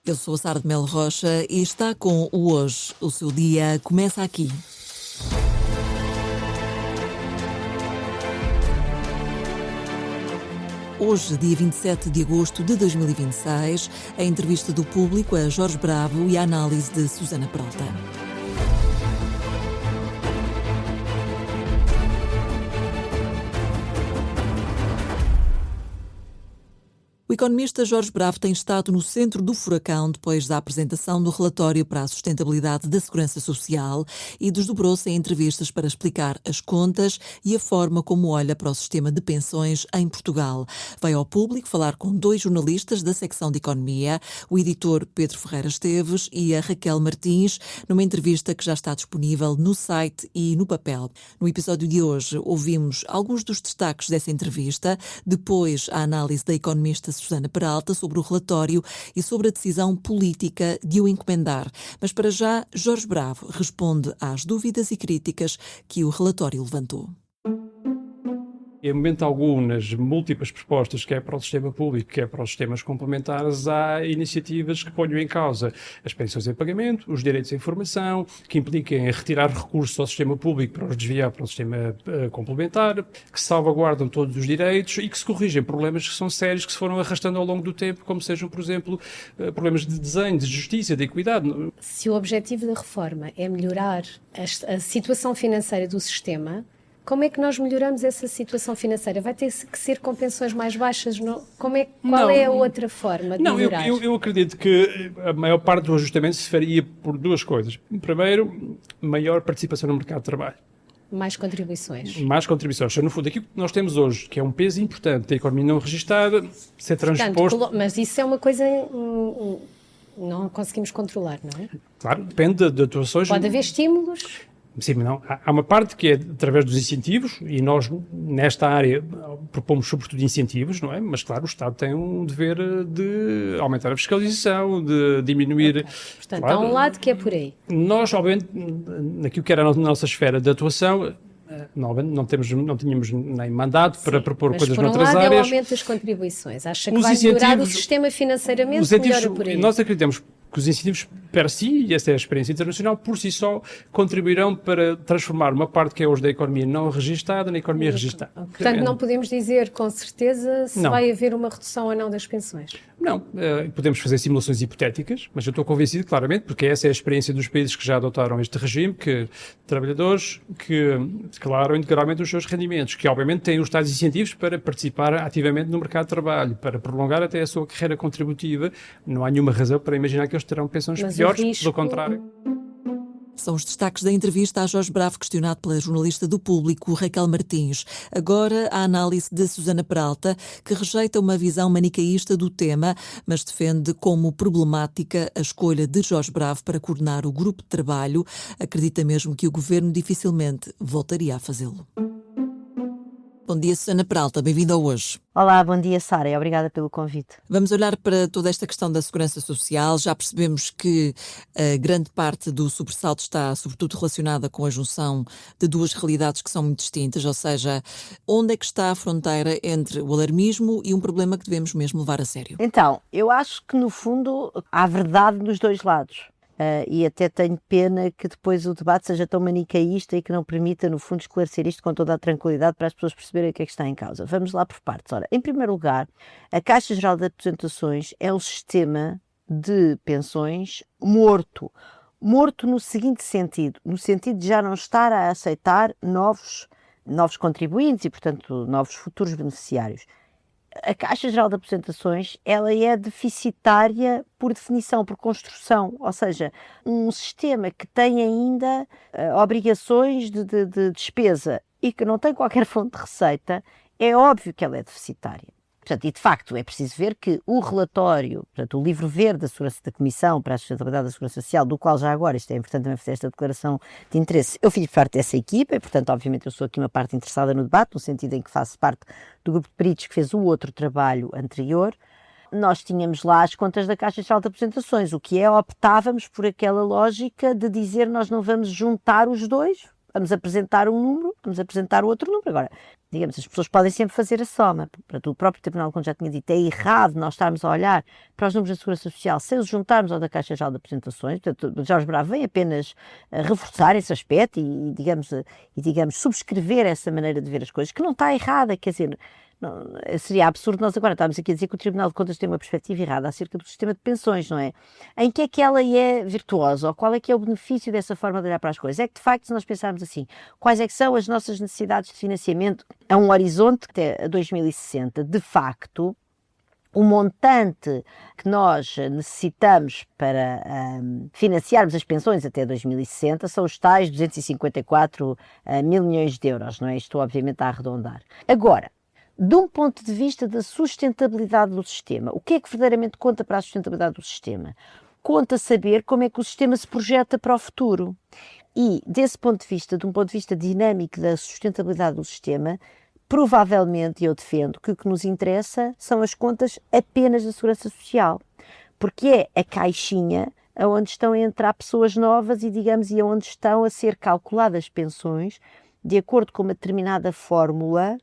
Eu sou a Sara de Melo Rocha e está com o Hoje. O seu dia começa aqui. Hoje, dia 27 de agosto de 2026, a entrevista do Público a Jorge Bravo e a análise de Susana Peralta. O economista Jorge Bravo tem estado no centro do furacão depois da apresentação do relatório para a sustentabilidade da Segurança Social e desdobrou-se em entrevistas para explicar as contas e a forma como olha para o sistema de pensões em Portugal. Veio ao Público falar com dois jornalistas da secção de Economia, o editor Pedro Ferreira Esteves e a Raquel Martins, numa entrevista que já está disponível no site e no papel. No episódio de hoje ouvimos alguns dos destaques dessa entrevista, depois a análise da economista Susana Peralta sobre o relatório e sobre a decisão política de o encomendar. Mas para já, Jorge Bravo responde às dúvidas e críticas que o relatório levantou. Em momento algum, nas múltiplas propostas, quer para o sistema público, quer para os sistemas complementares, há iniciativas que ponham em causa as pensões em pagamento, os direitos à informação, que impliquem retirar recursos ao sistema público para os desviar para o sistema complementar, que salvaguardam todos os direitos e que se corrigem problemas que são sérios, que se foram arrastando ao longo do tempo, como sejam, por exemplo, problemas de desenho, de justiça, de equidade. Se o objetivo da reforma é melhorar a situação financeira do sistema, como é que nós melhoramos essa situação financeira? Vai ter que ser com pensões mais baixas? Qual é a outra forma de melhorar? Eu acredito que a maior parte do ajustamento se faria por duas coisas. Primeiro, maior participação no mercado de trabalho. Mais contribuições. Mais contribuições. No fundo, aquilo que nós temos hoje, que é um peso importante da economia não registada, ser transposto... Portanto, mas isso é uma coisa... não conseguimos controlar, não é? Claro, depende de atuações... Pode haver estímulos... Sim, não. Há uma parte que é através dos incentivos, e nós, nesta área, propomos sobretudo incentivos, não é? Mas, claro, o Estado tem um dever de aumentar a fiscalização, de diminuir... Okay. Portanto, claro, há um lado que é por aí. Nós, obviamente, naquilo que era a nossa esfera de atuação, não tínhamos nem mandato para propor coisas noutras áreas. Mas, por um lado, é o aumento das contribuições. Acha que vai melhorar o sistema financeiramente, melhora por aí? Nós acreditamos que os incentivos per si, e essa é a experiência internacional, por si só contribuirão para transformar uma parte que é hoje da economia não registada na economia registada. Portanto, não podemos dizer com certeza se vai haver uma redução ou não das pensões. Não, podemos fazer simulações hipotéticas, mas eu estou convencido claramente, porque essa é a experiência dos países que já adotaram este regime, que trabalhadores que declaram integralmente os seus rendimentos, que obviamente têm os tais incentivos para participar ativamente no mercado de trabalho, para prolongar até a sua carreira contributiva, não há nenhuma razão para imaginar que eles terão pensões piores, pelo contrário. São os destaques da entrevista a Jorge Bravo, questionado pela jornalista do Público, Raquel Martins. Agora, a análise de Susana Peralta, que rejeita uma visão manicaísta do tema, mas defende como problemática a escolha de Jorge Bravo para coordenar o grupo de trabalho. Acredita mesmo que o governo dificilmente voltaria a fazê-lo. Bom dia, Susana Peralta. Bem-vinda ao Hoje. Olá, bom dia, Sara, e obrigada pelo convite. Vamos olhar para toda esta questão da segurança social. Já percebemos que grande parte do sobressalto está, sobretudo, relacionada com a junção de duas realidades que são muito distintas, ou seja, onde é que está a fronteira entre o alarmismo e um problema que devemos mesmo levar a sério? Então, eu acho que, no fundo, há verdade nos dois lados. E até tenho pena que depois o debate seja tão manicaísta e que não permita, no fundo, esclarecer isto com toda a tranquilidade para as pessoas perceberem o que é que está em causa. Vamos lá por partes. Ora, em primeiro lugar, a Caixa Geral de Aposentações é um sistema de pensões morto. Morto no seguinte sentido, no sentido de já não estar a aceitar novos contribuintes e, portanto, novos futuros beneficiários. A Caixa Geral de Aposentações, ela é deficitária por definição, por construção, ou seja, um sistema que tem ainda obrigações de despesa e que não tem qualquer fonte de receita, é óbvio que ela é deficitária. Portanto, e de facto é preciso ver que o relatório, portanto, o livro verde da Comissão para a Sustentabilidade da Segurança Social, do qual já agora, isto é importante também fazer esta declaração de interesse, eu fiz parte dessa equipa e, portanto, obviamente eu sou aqui uma parte interessada no debate, no sentido em que faço parte do grupo de peritos que fez o outro trabalho anterior. Nós tínhamos lá as contas da Caixa Geral de Aposentações, o que optávamos por aquela lógica de dizer nós não vamos juntar os dois, vamos apresentar um número, vamos apresentar outro número. Agora, digamos, as pessoas podem sempre fazer a soma. Para o próprio Tribunal, como já tinha dito, é errado nós estarmos a olhar para os números da Segurança Social sem os juntarmos ao da Caixa Geral de Apresentações. Portanto, o Jorge Bravo vem apenas reforçar esse aspecto e, digamos, subscrever essa maneira de ver as coisas, que não está errada, quer dizer... Não, seria absurdo nós agora estarmos aqui a dizer que o Tribunal de Contas tem uma perspectiva errada acerca do sistema de pensões, não é? Em que é que ela é virtuosa, ou qual é que é o benefício dessa forma de olhar para as coisas? É que, de facto, se nós pensarmos assim, quais é que são as nossas necessidades de financiamento a um horizonte até 2060, de facto, o montante que nós necessitamos para financiarmos as pensões até 2060 são os tais 254 mil milhões de euros, não é? Estou, obviamente, a arredondar. Agora, de um ponto de vista da sustentabilidade do sistema, o que é que verdadeiramente conta para a sustentabilidade do sistema? Conta saber como é que o sistema se projeta para o futuro. E, desse ponto de vista, de um ponto de vista dinâmico da sustentabilidade do sistema, provavelmente eu defendo que o que nos interessa são as contas apenas da Segurança Social, porque é a caixinha onde estão a entrar pessoas novas e, digamos, e onde estão a ser calculadas pensões de acordo com uma determinada fórmula.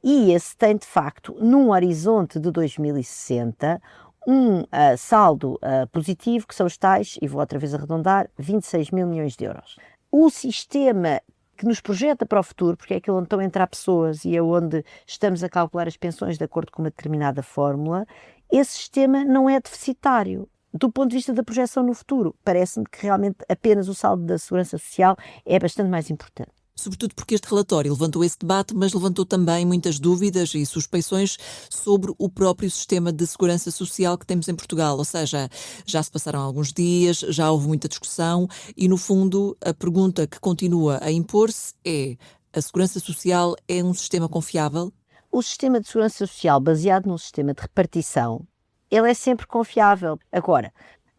E esse tem, de facto, num horizonte de 2060, um saldo positivo, que são os tais, e vou outra vez arredondar, 26 mil milhões de euros. O sistema que nos projeta para o futuro, porque é aquele onde estão a entrar pessoas e é onde estamos a calcular as pensões de acordo com uma determinada fórmula, esse sistema não é deficitário. Do ponto de vista da projeção no futuro, parece-me que realmente apenas o saldo da Segurança Social é bastante mais importante. Sobretudo porque este relatório levantou esse debate, mas levantou também muitas dúvidas e suspeições sobre o próprio sistema de segurança social que temos em Portugal. Ou seja, já se passaram alguns dias, já houve muita discussão e, no fundo, a pergunta que continua a impor-se é: a segurança social é um sistema confiável? O sistema de segurança social, baseado num sistema de repartição, ele é sempre confiável. Agora,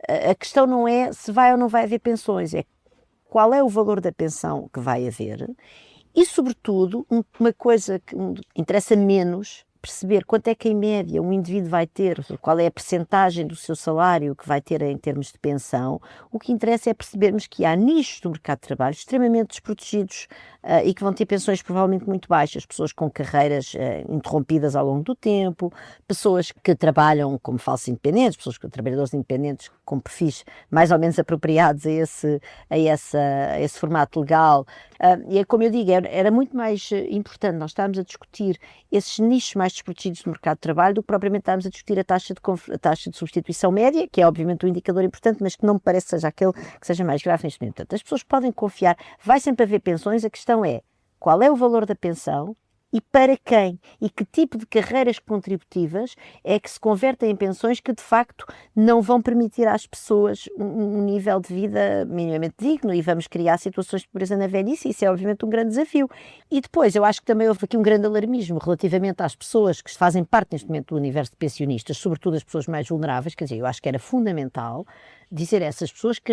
a questão não é se vai ou não vai haver pensões, é qual é o valor da pensão que vai haver e, sobretudo, uma coisa que interessa menos, perceber quanto é que, em média, um indivíduo vai ter, qual é a percentagem do seu salário que vai ter em termos de pensão. O que interessa é percebermos que há nichos do mercado de trabalho extremamente desprotegidos e que vão ter pensões provavelmente muito baixas, pessoas com carreiras interrompidas ao longo do tempo, pessoas que trabalham como falsos independentes, trabalhadores independentes com perfis mais ou menos apropriados a esse formato legal. E é como eu digo, era muito mais importante nós estarmos a discutir esses nichos mais desprotegidos do mercado de trabalho do que propriamente estarmos a discutir a taxa de substituição média, que é obviamente um indicador importante, mas que não me parece que seja aquele que seja mais grave neste momento. Portanto, as pessoas podem confiar, vai sempre haver pensões, a questão é qual é o valor da pensão e para quem, e que tipo de carreiras contributivas é que se convertem em pensões que de facto não vão permitir às pessoas um nível de vida minimamente digno e vamos criar situações de pobreza na velhice, isso é obviamente um grande desafio. E depois eu acho que também houve aqui um grande alarmismo relativamente às pessoas que fazem parte neste momento do universo de pensionistas, sobretudo as pessoas mais vulneráveis, quer dizer, eu acho que era fundamental dizer a essas pessoas que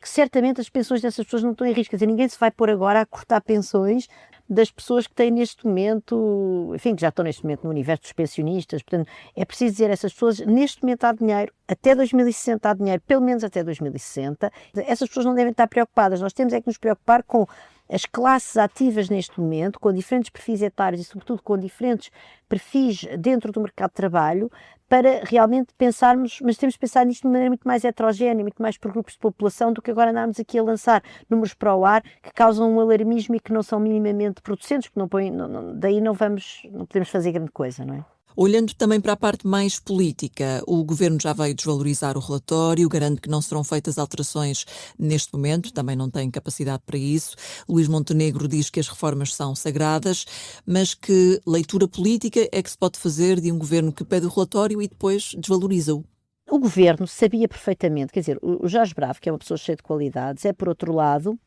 certamente as pensões dessas pessoas não estão em risco, quer dizer, ninguém se vai pôr agora a cortar pensões das pessoas que têm neste momento, enfim, que já estão neste momento no universo dos pensionistas. Portanto, é preciso dizer a essas pessoas, neste momento há dinheiro, até 2060 há dinheiro, pelo menos até 2060, essas pessoas não devem estar preocupadas, nós temos é que nos preocupar com as classes ativas neste momento, com diferentes perfis etários e sobretudo com diferentes perfis dentro do mercado de trabalho, para realmente pensarmos, mas temos de pensar nisto de maneira muito mais heterogénea, muito mais por grupos de população do que agora andarmos aqui a lançar números para o ar que causam um alarmismo e que não são minimamente producentes, porque daí não podemos fazer grande coisa, não é? Olhando também para a parte mais política, o Governo já veio desvalorizar o relatório, garante que não serão feitas alterações neste momento, também não tem capacidade para isso. Luís Montenegro diz que as reformas são sagradas, mas que leitura política é que se pode fazer de um Governo que pede o relatório e depois desvaloriza-o? O Governo sabia perfeitamente, quer dizer, o Jorge Bravo, que é uma pessoa cheia de qualidades, é, por outro lado,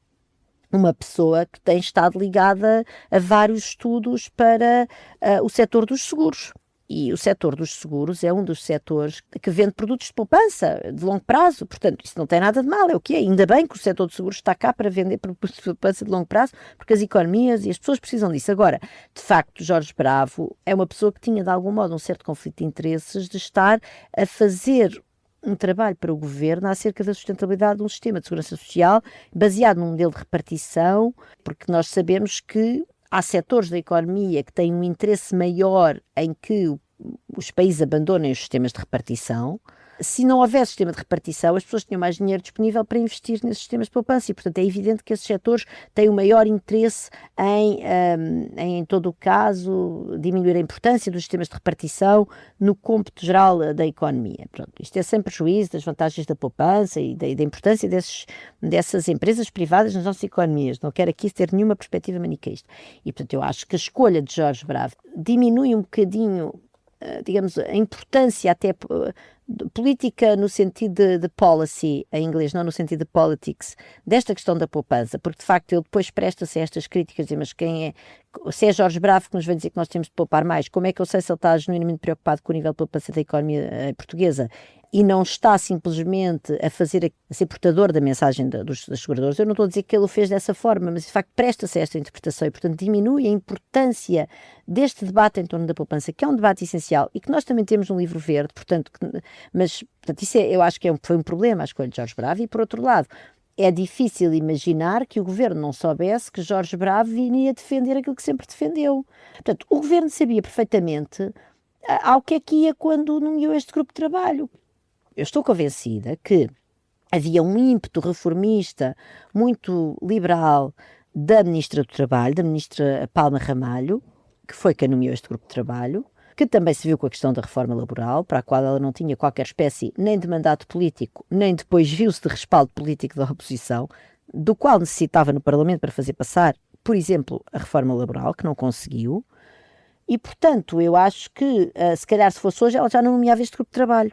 uma pessoa que tem estado ligada a vários estudos para o setor dos seguros. E o setor dos seguros é um dos setores que vende produtos de poupança de longo prazo, portanto isso não tem nada de mal, é o que é. Ainda bem que o setor de seguros está cá para vender produtos de poupança de longo prazo, porque as economias e as pessoas precisam disso. Agora, de facto, Jorge Bravo é uma pessoa que tinha de algum modo um certo conflito de interesses de estar a fazer um trabalho para o governo acerca da sustentabilidade de um sistema de segurança social baseado num modelo de repartição, porque nós sabemos que há setores da economia que têm um interesse maior em que os países abandonem os sistemas de repartição. Se não houvesse sistema de repartição, as pessoas tinham mais dinheiro disponível para investir nesses sistemas de poupança e, portanto, é evidente que esses setores têm o maior interesse em todo o caso, diminuir a importância dos sistemas de repartição no cômputo geral da economia. Pronto, isto é sem prejuízo das vantagens da poupança e da importância dessas empresas privadas nas nossas economias. Não quero aqui ter nenhuma perspectiva maniqueísta. E, portanto, eu acho que a escolha de Jorge Bravo diminui um bocadinho, digamos, a importância até política no sentido de policy, em inglês, não no sentido de politics, desta questão da poupança, porque de facto ele depois presta-se a estas críticas, mas se é Jorge Bravo que nos vai dizer que nós temos de poupar mais, como é que eu sei se ele está genuinamente preocupado com o nível de poupança da economia portuguesa e não está simplesmente a ser portador da mensagem dos seguradores? Eu não estou a dizer que ele o fez dessa forma, mas de facto presta-se a esta interpretação e, portanto, diminui a importância deste debate em torno da poupança, que é um debate essencial e que nós também temos no livro verde, portanto, isso eu acho que foi um problema a escolha de Jorge Bravo. E por outro lado, é difícil imaginar que o governo não soubesse que Jorge Bravo viria defender aquilo que sempre defendeu. Portanto, o governo sabia perfeitamente ao que é que ia quando nomeou este grupo de trabalho. Eu estou convencida que havia um ímpeto reformista muito liberal da Ministra do Trabalho, da Ministra Palma Ramalho, que foi quem nomeou este grupo de trabalho, que também se viu com a questão da reforma laboral, para a qual ela não tinha qualquer espécie nem de mandato político, nem depois viu-se de respaldo político da oposição, do qual necessitava no Parlamento para fazer passar, por exemplo, a reforma laboral, que não conseguiu. E, portanto, eu acho que, se calhar se fosse hoje, ela já não nomeava este grupo de trabalho.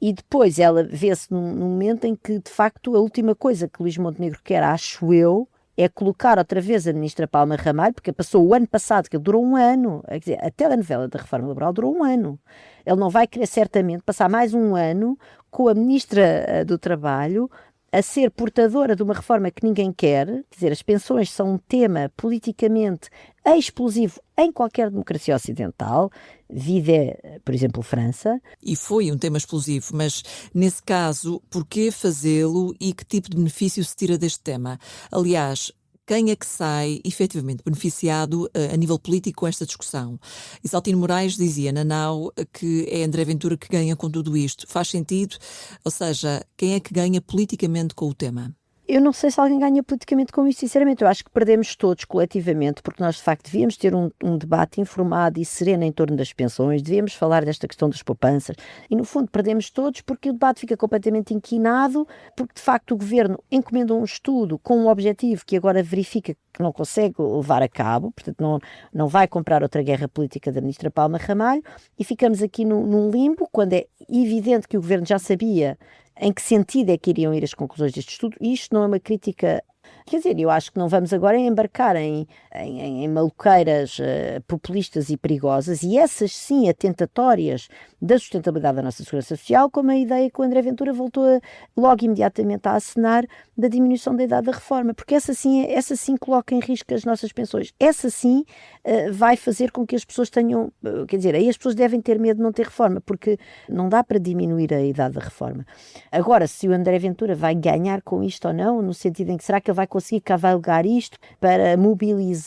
E depois ela vê-se num momento em que, de facto, a última coisa que Luís Montenegro quer, acho eu, é colocar outra vez a ministra Palma Ramalho, porque passou o ano passado, que durou um ano, quer dizer, a telenovela da reforma laboral durou um ano. Ele não vai querer certamente passar mais um ano com a ministra do Trabalho a ser portadora de uma reforma que ninguém quer. Dizer, as pensões são um tema politicamente explosivo em qualquer democracia ocidental, vide, por exemplo, França. E foi um tema explosivo, mas nesse caso, porquê fazê-lo e que tipo de benefício se tira deste tema? Aliás, quem é que sai efetivamente beneficiado a nível político com esta discussão? Isaltino Moraes dizia na NAU que é André Ventura que ganha com tudo isto. Faz sentido? Ou seja, quem é que ganha politicamente com o tema? Eu não sei se alguém ganha politicamente com isto, sinceramente. Eu acho que perdemos todos coletivamente, porque nós, de facto, devíamos ter um debate informado e sereno em torno das pensões, devíamos falar desta questão das poupanças, e, no fundo, perdemos todos porque o debate fica completamente inquinado, porque, de facto, o Governo encomenda um estudo com um objetivo que agora verifica que não consegue levar a cabo, portanto, não vai comprar outra guerra política da ministra Palma Ramalho, e ficamos aqui num limbo, quando é evidente que o Governo já sabia em que sentido é que iriam ir as conclusões deste estudo. E isto não é uma crítica. Quer dizer, eu acho que não vamos agora embarcar em maluqueiras populistas e perigosas, e essas sim atentatórias da sustentabilidade da nossa segurança social, como a ideia que o André Ventura voltou logo imediatamente a acenar da diminuição da idade da reforma, porque essa sim coloca em risco as nossas pensões. Essa sim vai fazer com que as pessoas tenham, quer dizer, aí as pessoas devem ter medo de não ter reforma, porque não dá para diminuir a idade da reforma. Agora, se o André Ventura vai ganhar com isto ou não, no sentido em que será que ele vai conseguir cavalgar isto para mobilizar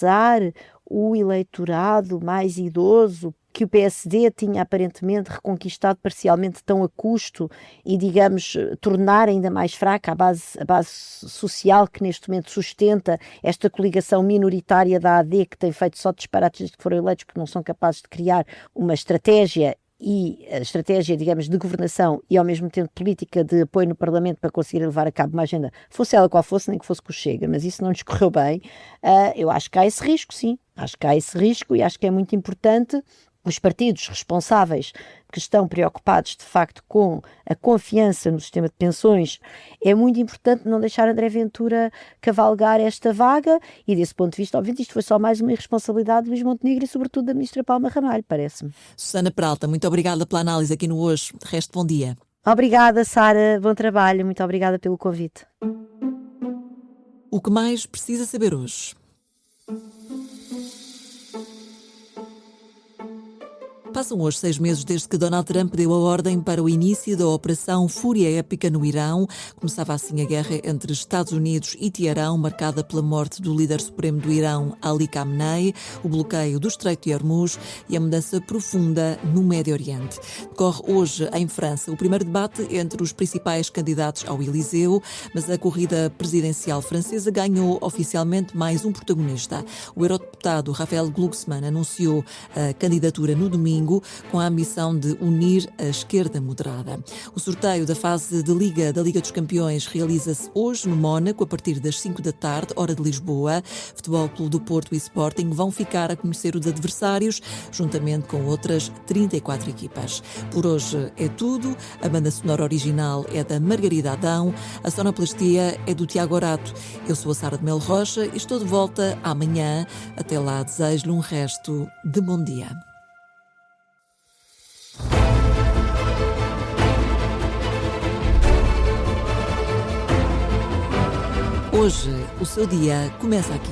o eleitorado mais idoso que o PSD tinha aparentemente reconquistado parcialmente tão a custo e, digamos, tornar ainda mais fraca a base social que neste momento sustenta esta coligação minoritária da AD, que tem feito só disparates desde que foram eleitos, porque não são capazes de criar uma estratégia digamos, de governação e ao mesmo tempo política de apoio no Parlamento para conseguir levar a cabo uma agenda, fosse ela qual fosse, nem que fosse com o Chega, mas isso não lhes correu bem. Eu acho que há esse risco, sim, acho que há esse risco, e acho que é muito importante os partidos responsáveis que estão preocupados de facto com a confiança no sistema de pensões. É muito importante não deixar André Ventura cavalgar esta vaga, e desse ponto de vista, obviamente, isto foi só mais uma irresponsabilidade de Luís Montenegro e sobretudo da ministra Palma Ramalho, parece-me. Susana Peralta, muito obrigada pela análise aqui no Hoje. Resto bom dia. Obrigada, Sara, bom trabalho, muito obrigada pelo convite. O que mais precisa saber hoje? Passam hoje 6 meses desde que Donald Trump deu a ordem para o início da Operação Fúria Épica no Irão. Começava assim a guerra entre Estados Unidos e Teherão, marcada pela morte do líder supremo do Irão, Ali Khamenei, o bloqueio do Estreito de Hormuz e a mudança profunda no Médio Oriente. Decorre hoje, em França, o primeiro debate entre os principais candidatos ao Eliseu, mas a corrida presidencial francesa ganhou oficialmente mais um protagonista. O eurodeputado Raphael Glucksmann anunciou a candidatura no domingo com a ambição de unir a esquerda moderada. O sorteio da fase de Liga da Liga dos Campeões realiza-se hoje no Mónaco, a partir das 5 da tarde, hora de Lisboa. Futebol Clube do Porto e Sporting vão ficar a conhecer os adversários, juntamente com outras 34 equipas. Por hoje é tudo. A banda sonora original é da Margarida Adão, a sonoplastia é do Tiago Orato. Eu sou a Sara de Melo Rocha e estou de volta amanhã. Até lá, desejo-lhe um resto de bom dia. Hoje, o seu dia começa aqui.